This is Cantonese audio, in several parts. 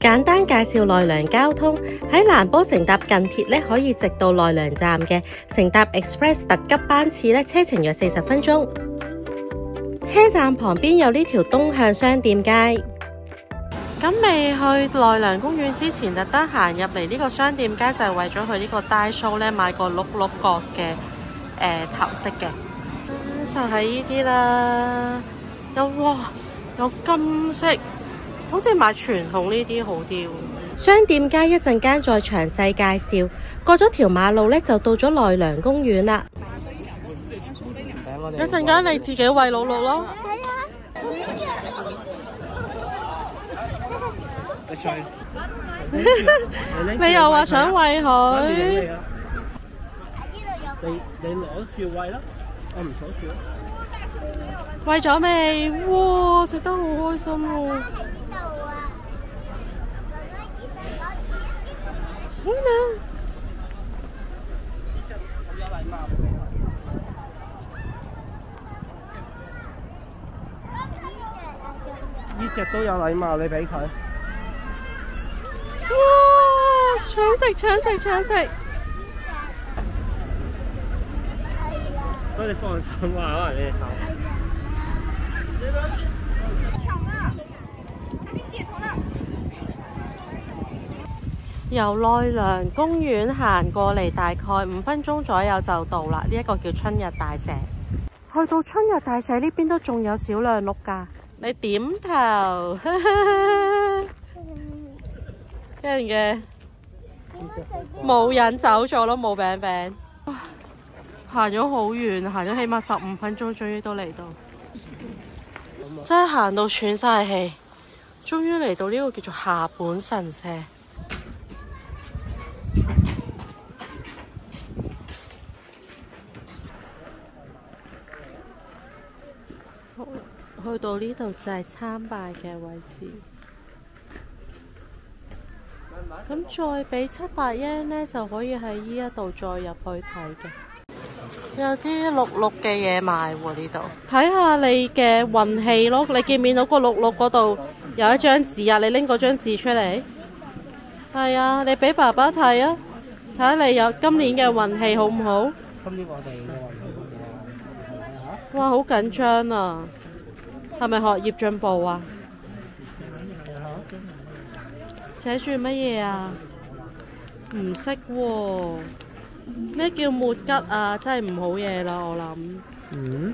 簡單介紹奈良交通。喺蘭波乘搭近鐵咧，可以直到奈良站嘅；乘搭 Express 特急班次咧，車程約40分鐘。車站旁邊有呢條東向商店街。咁未去奈良公園之前，特登行入嚟呢個商店街，就係為咗去呢個 Daiso 咧買個碌碌角嘅頭飾嘅。就係呢啲啦，有金色，好似買傳統呢啲好啲喎。商店街一陣間再詳細介紹。過咗條馬路咧，就到咗奈良公園啦。一陣間你自己餵鹿鹿咯。你又話想餵佢？你攞住餵啦，我唔鎖住啦。餵咗未？哇，食得好開心喎！好啦。呢隻都有禮貌，你俾佢。哇！搶食！不過你放心啊，可能你隻手。由奈良公園行過嚟，大概5分鐘左右就到啦。呢一個叫春日大社。去到春日大社呢邊都仲有少量鹿㗎。你點頭，驚唔驚？冇人走咗咯，冇餅餅。行咗好遠，行咗起碼15分鐘，終於都嚟到。真係行到喘晒氣，終於嚟到呢個叫做下本神社。去到呢度就係參拜嘅位置。咁再俾700 yen 呢，就可以喺呢一度再入去睇嘅。有啲鹿嘅嘢賣喎，呢度睇下你嘅運氣咯。你見唔見到個鹿嗰度有一張紙啊？你拎嗰張紙出嚟。係啊，你俾爸爸睇啊，睇下你有今年嘅運氣好唔好？今年我哋嘅運氣哇，好緊張啊！係咪學業進步啊？寫住乜嘢啊？唔識喎。咩叫末吉啊？真係唔好嘢啦，我諗。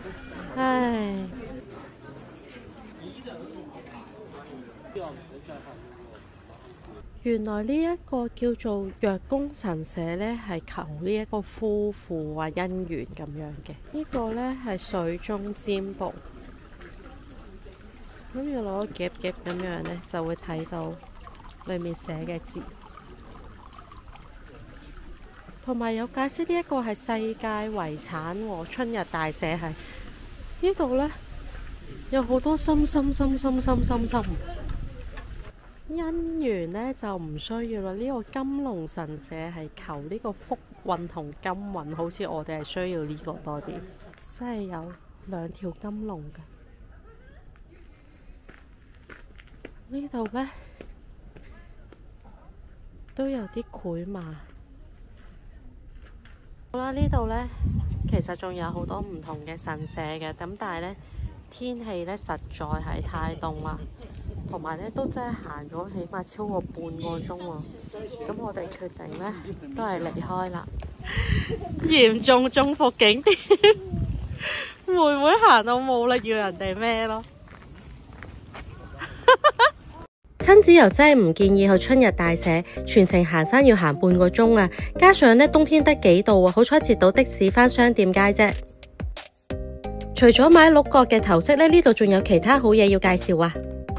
唉。原來呢一個叫做若宮神社呢，係求呢一個夫婦啊姻緣咁樣嘅。呢個呢係水中占卜。咁要攞夾咁樣呢，就會睇到裏面寫嘅字，同埋有解釋呢一個係世界遺產喎。春日大社係呢度呢，有好多心姻緣呢就唔需要啦。呢個金龍神社係求呢個福運同金運，好似我哋係需要呢個多啲。真係有2條金龍㗎。呢度呢都有啲繪馬。好啦，呢度呢其實仲有好多唔同嘅神社嘅，咁但係呢天氣呢實在係太凍啦，同埋呢都真係行咗起碼超過半個鐘喎。咁我哋決定呢都係離開啦。嚴重中伏景點，妹妹行到冇力要人哋孭咯。親子遊真係唔建議去春日大社，全程行山要行半個鐘啊！加上呢冬天得幾度啊，好彩截到的士返商店街啫。除咗買鹿角嘅頭飾呢，呢度仲有其他好嘢要介紹啊！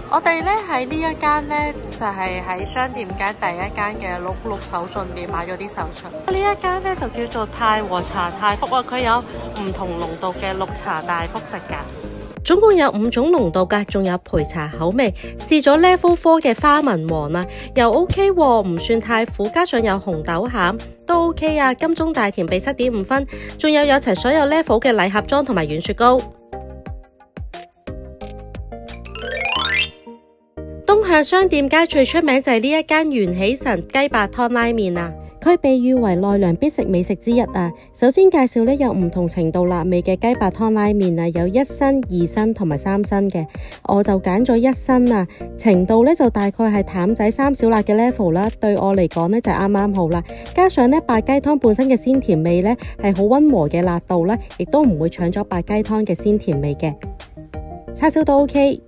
我哋呢喺呢一間呢，就係喺商店街第一間嘅鹿手信店買咗啲手信。呢一間呢，就叫做太和茶太福啊，佢有唔同濃度嘅綠茶大福食㗎。總共有5種濃度㗎，仲有焙茶口味。試咗 Level 4嘅花紋王啊，又 OK 喎，唔算太苦，加上有紅豆餡都 OK 啊。金鐘大甜俾7.5分，仲有齊所有 level 嘅禮盒裝同埋軟雪糕。東向商店街最出名就係呢一間元喜神雞白湯拉麵啊！佢被譽為奈良必食美食之一啊！首先介紹呢，有唔同程度辣味嘅雞白湯拉麵啊，有1辛、2辛同埋3辛嘅，我就揀咗1辛啊，程度呢就大概係淡仔3小辣嘅 level 啦，對我嚟講呢就啱啱好啦。加上呢白雞湯本身嘅鮮甜味呢係好溫和嘅辣度啦，亦都唔會搶咗白雞湯嘅鮮甜味嘅，叉燒都 OK。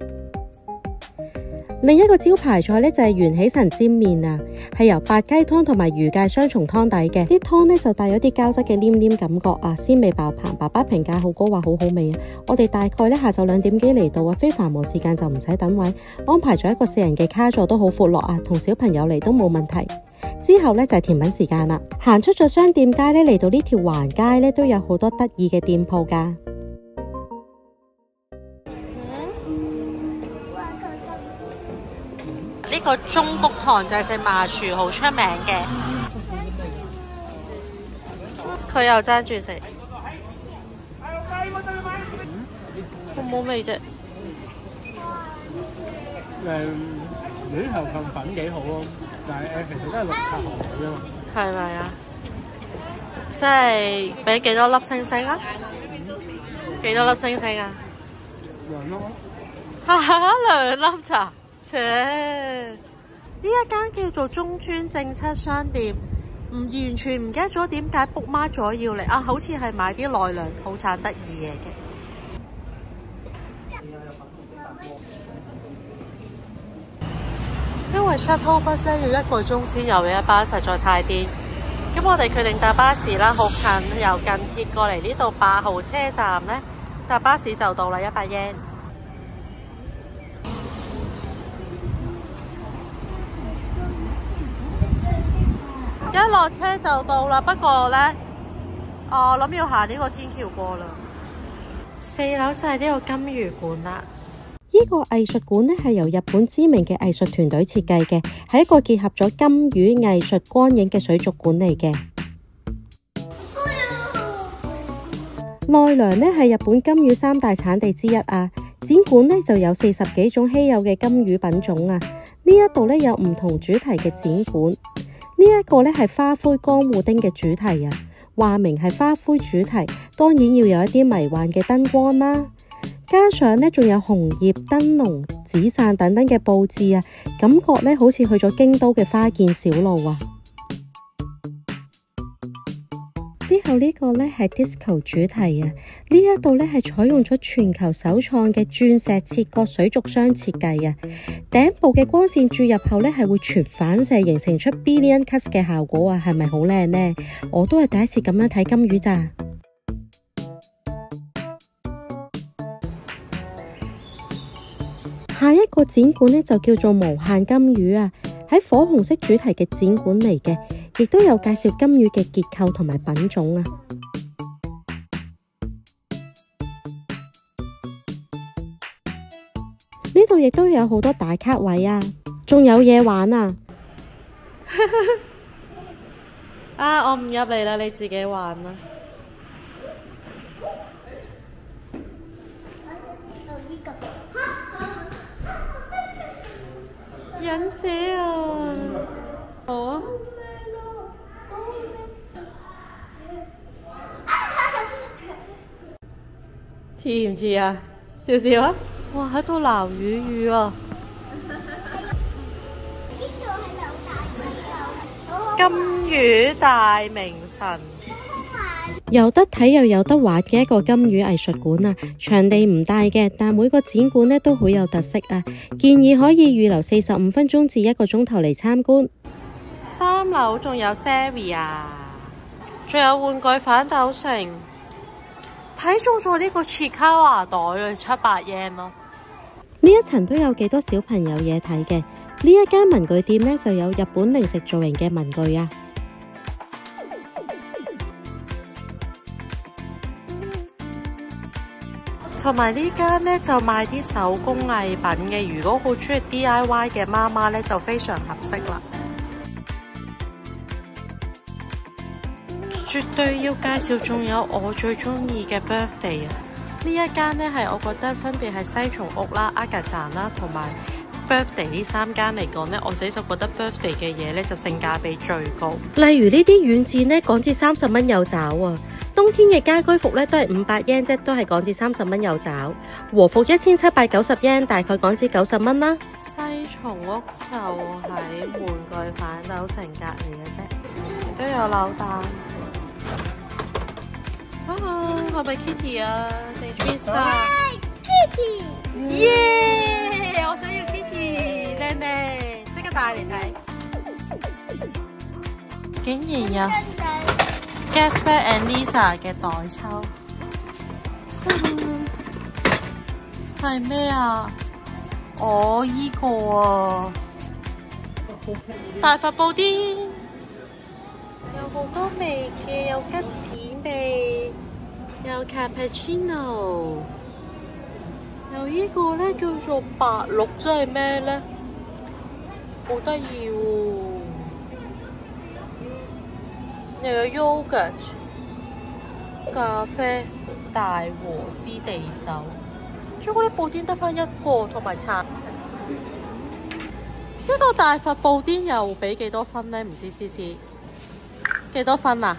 另一個招牌菜呢，就係元喜神煎麵啊，係由白雞湯同埋魚介雙重湯底嘅，啲湯呢就帶有啲膠質嘅黏黏感覺啊，鮮味爆棚，爸爸評價好高，話好好味啊！我哋大概呢下晝2點幾嚟到啊，非繁忙時間就唔使等位，安排咗一個4人嘅卡座都好闊落啊，同小朋友嚟都冇問題。之後呢，就係甜品時間啦，行出咗商店街呢，嚟到呢條橫街呢，都有好多得意嘅店鋪㗎。呢個中谷堂就係食麻薯好出名嘅，佢又爭住食，好冇味啫。裏頭份粉幾好咯，但係其實都係綠茶河嚟啫嘛。係咪啊？即係俾幾多粒星星啊？幾多粒星星啊2粒。哈哈，2粒咋？切！呢一間叫做中村正七商店，完全唔記得咗點解 book mark 咗要嚟啊！好似係買啲奈良土產得意嘢嘅。因為 shuttle bus 咧要1個鐘先有嘅一班，實在太癲。咁我哋決定搭巴士啦，好近，由近鐵過嚟呢度8號車站咧，搭巴士就到啦，100 yen。一落車就到啦，不過呢，我諗要行呢個天橋過啦。4樓就係呢個金魚館啦。呢個藝術館呢係由日本知名嘅藝術團隊設計嘅，係一個結合咗金魚藝術光影嘅水族館嚟嘅。奈良呢係日本金魚3大產地之一啊。展館呢就有40幾種稀有嘅金魚品種啊。呢一度呢有唔同主題嘅展館。呢一個呢係花灰江戶町嘅主題啊，話明係花灰主題，當然要有一啲迷幻嘅燈光啦，加上呢仲有紅葉、燈籠、紙傘等等嘅佈置啊，感覺呢好似去咗京都嘅花見小路啊。之後呢個呢係 disco 主題啊，呢一度呢係採用咗全球首創嘅鑽石切割水族箱設計啊，頂部嘅光線注入後呢係會全反射形成出 billion cuts 嘅效果啊，係咪好靚呢？我都係第一次咁樣睇金魚咋。下一個展館呢就叫做無限金魚啊，喺火紅色主題嘅展館嚟嘅，亦都有介紹金魚嘅結構同埋品種啊。呢度亦都有好多打卡位啊，仲有嘢玩啊！啊，我唔入嚟啦，你自己玩啦。忍者啊！好啊！似唔似啊？少少啊！哇，喺度撈魚啊！金魚大明神，有得睇又有得玩嘅一個金魚藝術館啊！場地唔大嘅，但每個展館呢都好有特色啊！建議可以預留45分鐘至1個鐘頭嚟參觀。3樓仲有 Savia， 仲有玩具反斗城，睇中咗呢個切卡華袋啊，700 yen 咯。呢一層都有幾多小朋友嘢睇嘅。呢一間文具店呢，就有日本零食造型嘅文具啊。同埋呢間呢，就賣啲手工藝品嘅，如果好中意 DIY 嘅媽媽呢，就非常合適啦。絕對要介紹，仲有我最中意嘅 birthday 啊！呢一間呢，係我覺得分別係西松屋啦、阿格站啦，同埋 birthday 呢3間嚟講呢，我自己就覺得 birthday 嘅嘢呢就性價比最高。例如呢啲軟墊呢，港紙30蚊有找啊！冬天嘅家居服呢都係500 yen 啫，都係港紙30蚊有找。和服1790 yen， 大概港紙90蚊啦。西松屋就喺玩具反斗城隔離嘅啫，都有扭蛋。係咪 Kitty 啊？定 Twist 啊 Kitty， 耶！我想要 Kitty， 靚靚，即刻帶嚟睇。竟然有 Gatsby and Lisa 嘅袋抽，係咩啊？哦，依個啊，大佛布丁，有好多味嘅，有吉士味，有 cappuccino， 有依個咧叫做白鹿，即係咩咧？好得意喎！又有 yogurt、咖啡、大和之地酒，朱古力布丁得返1個，同埋橙。呢個大佛布丁又俾幾多分呢？唔知思思幾多分啊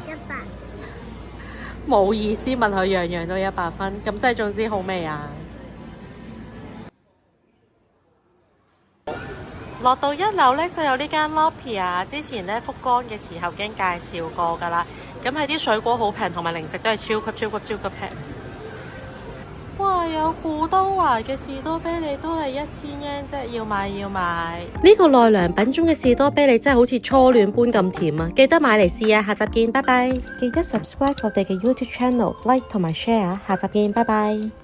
？100。冇意思問佢樣樣都100分，咁即係總之好味啊！落到1樓呢，就有呢間 Lopia， 之前呢福岡嘅時候已經介紹過㗎啦。咁係啲水果好平，同埋零食都係超級平。哇！有古都華嘅士多啤梨都係1000 yen 啫，要買。呢個奈良品種嘅士多啤梨真係好似初戀般咁甜啊！記得買嚟試啊！下集見，拜拜！記得 subscribe 我哋嘅 YouTube channel，like 同埋 share，下集見，拜拜。